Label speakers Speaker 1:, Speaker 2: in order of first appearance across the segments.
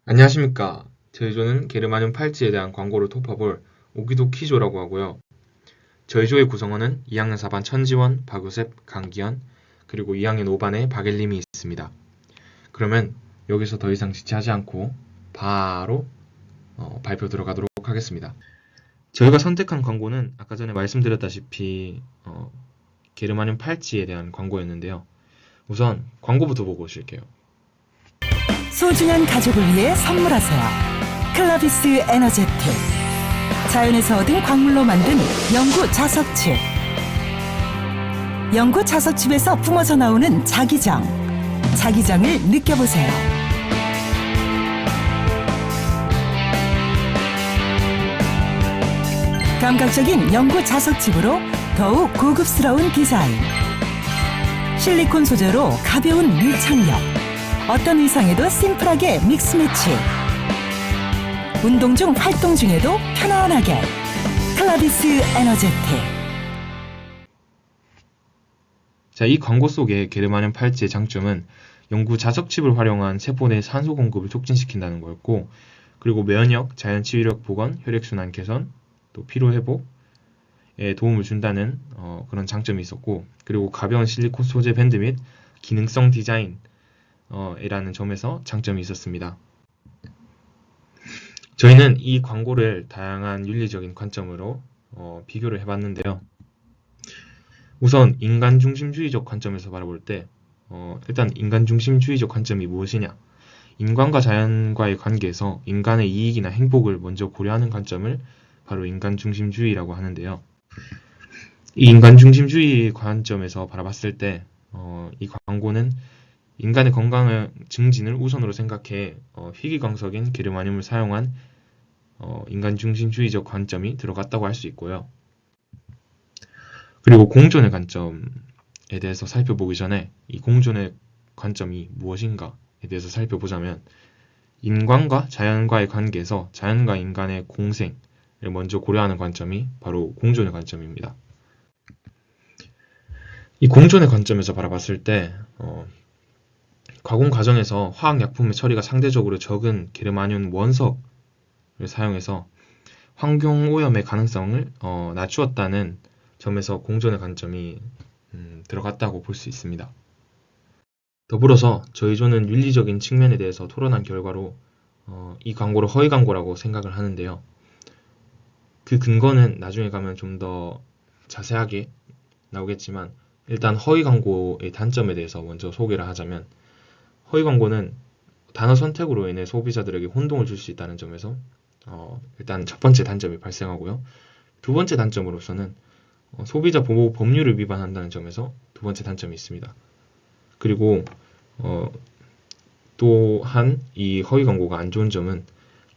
Speaker 1: 안녕하십니까. 저희 조는 게르마늄 팔찌에 대한 광고를 토파볼 오기도키조라고 하고요. 저희 조의 구성원은 2학년 4반 천지원, 박요셉, 강기현, 그리고 2학년 5반에 박엘림이 있습니다. 그러면 여기서 더 이상 지체하지 않고 바로 발표 들어가도록 하겠습니다. 저희가 선택한 광고는 아까 전에 말씀드렸다시피 게르마늄 팔찌에 대한 광고였는데요. 우선 광고부터 보고 오실게요.
Speaker 2: 소중한 가족을 위해 선물하세요. 클라비스 에너제틱. 자연에서 얻은 광물로 만든 영구 자석칩. 영구 자석칩에서 뿜어져 나오는 자기장. 자기장을 느껴보세요. 감각적인 영구 자석칩으로 더욱 고급스러운 디자인. 실리콘 소재로 가벼운 밀착력. 어떤 의상에도 심플하게 믹스매치. 운동 중 활동 중에도 편안하게. 클라비스 에너제틱.
Speaker 1: 자, 이 광고 속의 게르마늄 팔찌의 장점은 영구 자석칩을 활용한 세포 내 산소 공급을 촉진시킨다는 거였고, 그리고 면역, 자연 치유력 보건, 혈액순환 개선, 또 피로 회복에 도움을 준다는 그런 장점이 있었고, 그리고 가벼운 실리콘 소재 밴드 및 기능성 디자인 이라는 점에서 장점이 있었습니다. 저희는 이 광고를 다양한 윤리적인 관점으로 비교를 해봤는데요. 우선 인간중심주의적 관점에서 바라볼 때 일단 인간중심주의적 관점이 무엇이냐? 인간과 자연과의 관계에서 인간의 이익이나 행복을 먼저 고려하는 관점을 바로 인간중심주의라고 하는데요. 이 인간중심주의 관점에서 바라봤을 때 이 광고는 인간의 건강 증진을 우선으로 생각해 희귀광석인 게르마늄을 사용한 인간중심주의적 관점이 들어갔다고 할 수 있고요. 그리고 공존의 관점에 대해서 살펴보기 전에 이 공존의 관점이 무엇인가에 대해서 살펴보자면 인간과 자연과의 관계에서 자연과 인간의 공생을 먼저 고려하는 관점이 바로 공존의 관점입니다. 이 공존의 관점에서 바라봤을 때 가공 과정에서 화학약품의 처리가 상대적으로 적은 게르마늄 원석을 사용해서 환경오염의 가능성을 낮추었다는 점에서 공존의 관점이 들어갔다고 볼 수 있습니다. 더불어서 저희조는 윤리적인 측면에 대해서 토론한 결과로 이 광고를 허위 광고라고 생각을 하는데요. 그 근거는 나중에 가면 좀 더 자세하게 나오겠지만 일단 허위 광고의 단점에 대해서 먼저 소개를 하자면 허위 광고는 단어 선택으로 인해 소비자들에게 혼동을 줄 수 있다는 점에서 일단 첫 번째 단점이 발생하고요. 두 번째 단점으로서는 소비자 보호 법률을 위반한다는 점에서 두 번째 단점이 있습니다. 그리고 또한 이 허위 광고가 안 좋은 점은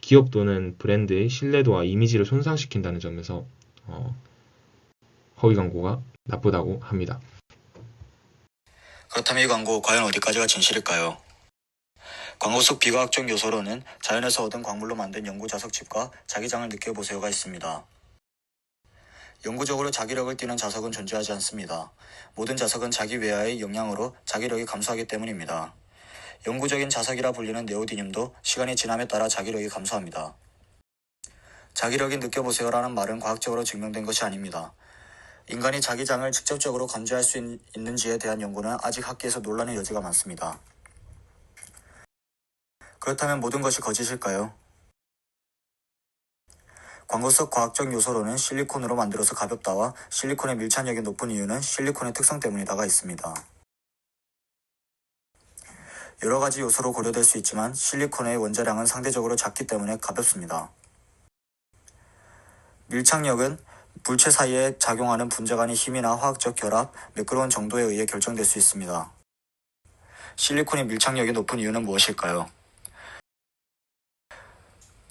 Speaker 1: 기업 또는 브랜드의 신뢰도와 이미지를 손상시킨다는 점에서 허위 광고가 나쁘다고 합니다.
Speaker 3: 그렇다면 이 광고 과연 어디까지가 진실일까요? 광고 속 비과학적 요소로는 자연에서 얻은 광물로 만든 영구 자석칩과 자기장을 느껴보세요가 있습니다. 영구적으로 자기력을 띠는 자석은 존재하지 않습니다. 모든 자석은 자기 외화의 영향으로 자기력이 감소하기 때문입니다. 영구적인 자석이라 불리는 네오디듐도 시간이 지남에 따라 자기력이 감소합니다. 자기력이 느껴보세요라는 말은 과학적으로 증명된 것이 아닙니다. 인간이 자기장을 직접적으로 감지할 수 있는지에 대한 연구는 아직 학계에서 논란의 여지가 많습니다. 그렇다면 모든 것이 거짓일까요? 광고 속 과학적 요소로는 실리콘으로 만들어서 가볍다와 실리콘의 밀착력이 높은 이유는 실리콘의 특성 때문이다가 있습니다. 여러 가지 요소로 고려될 수 있지만 실리콘의 원자량은 상대적으로 작기 때문에 가볍습니다. 밀착력은 물체 사이에 작용하는 분자 간의 힘이나 화학적 결합, 매끄러운 정도에 의해 결정될 수 있습니다. 실리콘의 밀착력이 높은 이유는 무엇일까요?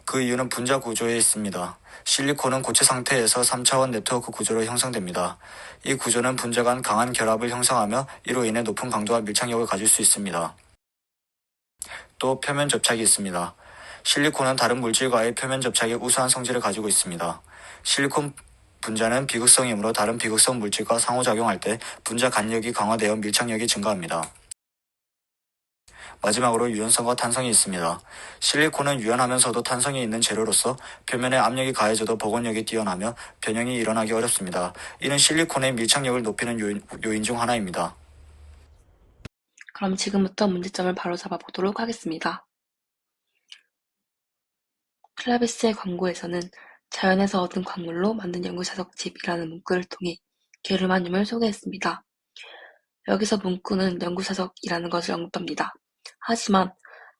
Speaker 3: 그 이유는 분자 구조에 있습니다. 실리콘은 고체 상태에서 3차원 네트워크 구조로 형성됩니다. 이 구조는 분자 간 강한 결합을 형성하며 이로 인해 높은 강도와 밀착력을 가질 수 있습니다. 또 표면 접착이 있습니다. 실리콘은 다른 물질과의 표면 접착에 우수한 성질을 가지고 있습니다. 실리콘 분자는 비극성이므로 다른 비극성 물질과 상호작용할 때 분자 간력이 강화되어 밀착력이 증가합니다. 마지막으로 유연성과 탄성이 있습니다. 실리콘은 유연하면서도 탄성이 있는 재료로서 표면에 압력이 가해져도 복원력이 뛰어나며 변형이 일어나기 어렵습니다. 이는 실리콘의 밀착력을 높이는 요인 중 하나입니다.
Speaker 4: 그럼 지금부터 문제점을 바로잡아 보도록 하겠습니다. 클라비스의 광고에서는 자연에서 얻은 광물로 만든 연구자석집이라는 문구를 통해 게르마늄을 소개했습니다. 여기서 문구는 연구자석이라는 것을 언급합니다. 하지만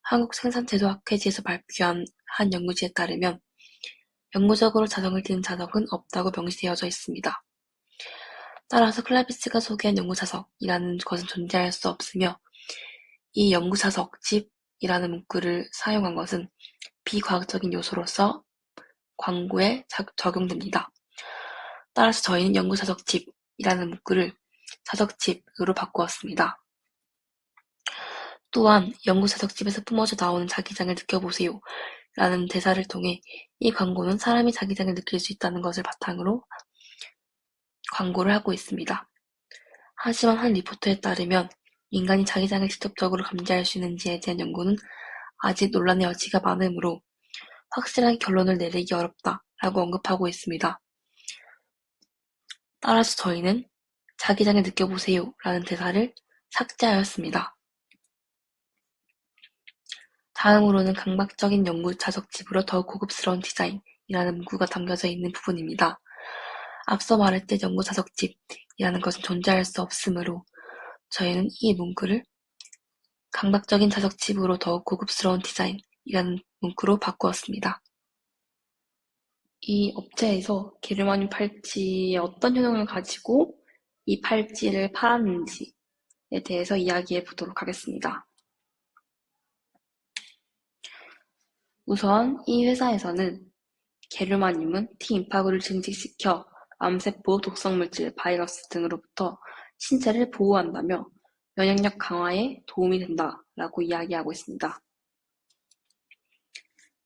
Speaker 4: 한국생산제도학회지에서 발표한 한 연구지에 따르면 영구적으로 자석을 띤 자석은 없다고 명시되어져 있습니다. 따라서 클라비스가 소개한 연구자석이라는 것은 존재할 수 없으며 이 연구자석집이라는 문구를 사용한 것은 비과학적인 요소로서 광고에 적용됩니다. 따라서 저희는 연구자석집이라는 문구를 자석집으로 바꾸었습니다. 또한 연구자석집에서 뿜어져 나오는 자기장을 느껴보세요 라는 대사를 통해 이 광고는 사람이 자기장을 느낄 수 있다는 것을 바탕으로 광고를 하고 있습니다. 하지만 한 리포터에 따르면 인간이 자기장을 직접적으로 감지할 수 있는지에 대한 연구는 아직 논란의 여지가 많으므로 확실한 결론을 내리기 어렵다라고 언급하고 있습니다. 따라서 저희는 자기장을 느껴보세요 라는 대사를 삭제하였습니다. 다음으로는 강박적인 연구 자석집으로 더욱 고급스러운 디자인이라는 문구가 담겨져 있는 부분입니다. 앞서 말했듯 연구 자석집이라는 것은 존재할 수 없으므로 저희는 이 문구를 강박적인 자석집으로 더욱 고급스러운 디자인이라는 문구로 바꾸었습니다. 이 업체에서 게르마늄 팔찌에 어떤 효능을 가지고 이 팔찌를 팔았는지에 대해서 이야기해 보도록 하겠습니다. 우선 이 회사에서는 게르마늄은 T임파구를 증식시켜 암세포, 독성물질, 바이러스 등으로부터 신체를 보호한다며 면역력 강화에 도움이 된다라고 이야기하고 있습니다.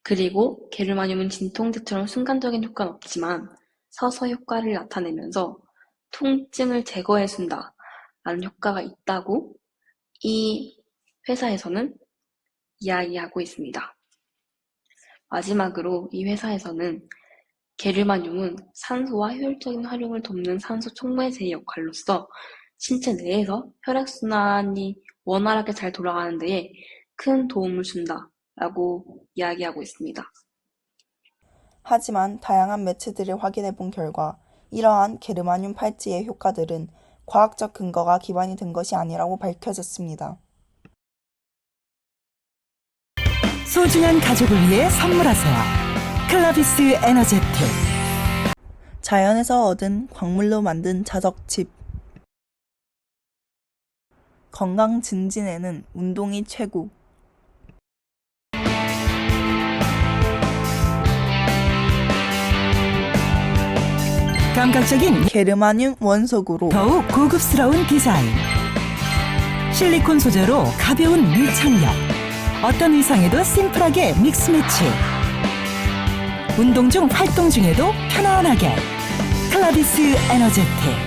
Speaker 4: 그리고 게르마늄은 진통제처럼 순간적인 효과는 없지만 서서 효과를 나타내면서 통증을 제거해준다라는 효과가 있다고 이 회사에서는 이야기하고 있습니다. 마지막으로 이 회사에서는 게르마늄은 산소와 효율적인 활용을 돕는 산소 촉매제의 역할로서 신체 내에서 혈액순환이 원활하게 잘 돌아가는 데에 큰 도움을 준다라고 이야기하고 있습니다.
Speaker 5: 하지만 다양한 매체들을 확인해 본 결과 이러한 게르마늄 팔찌의 효과들은 과학적 근거가 기반이 된 것이 아니라고 밝혀졌습니다.
Speaker 2: 소중한 가족을 위해 선물하세요. 클라비스 에너제틱.
Speaker 5: 자연에서 얻은 광물로 만든 자석집. 건강 증진에는 운동이 최고.
Speaker 2: 감각적인
Speaker 5: 게르마늄 원석으로
Speaker 2: 더욱 고급스러운 디자인. 실리콘 소재로 가벼운 밀착력. 어떤 의상에도 심플하게 믹스매치. 운동 중 활동 중에도 편안하게. 클라비스 에너제틱.